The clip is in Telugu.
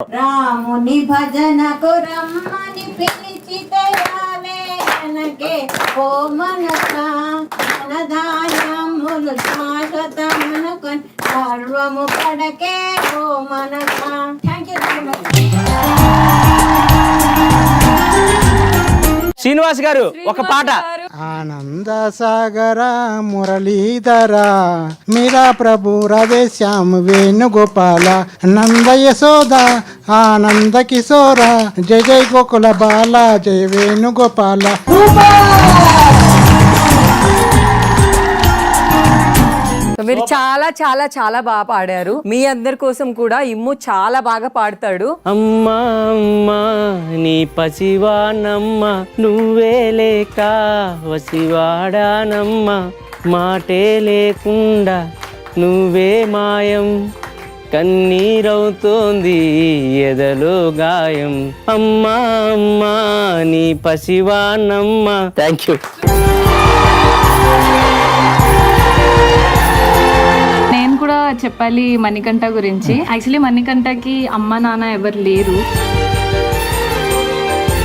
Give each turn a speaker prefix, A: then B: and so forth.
A: రాముని భజనకు రమ్మని పిలిచితే రావే కనకే ఓ మనస ధనధాన్యములు శాశ్వతమనుకొని సర్వము పడకే ఓ మనస. Thank you very much.
B: Srinivas గారు ఒక పాట.
C: ఆనంద సాగర మురళీధర మీరా ప్రభు రాధే శ్యామ్ వేణుగోపాల నంద యశోద ఆనంద కిశోర జయ జయ గోకుల బాల జయ వేణుగోపాల.
D: మీరు చాలా చాలా చాలా బాగా పాడారు. మీ అందరి కోసం కూడా ఇమ్ము చాలా బాగా పాడతాడు.
B: అమ్మా అమ్మా నీ పసివానమ్మ నువ్వే లేక వసివాడానమ్మ మాటే లేకుండా నువ్వే మాయం కన్నీరవుతోంది ఎదలో గాయం అమ్మా అమ్మా నీ పసివానమ్మ. Thank you.
E: నేను కూడా చెప్పాలి మణికంఠ గురించి. యాక్చువల్లీ మణికంఠకి అమ్మ నాన్న ఎవరు లేరు.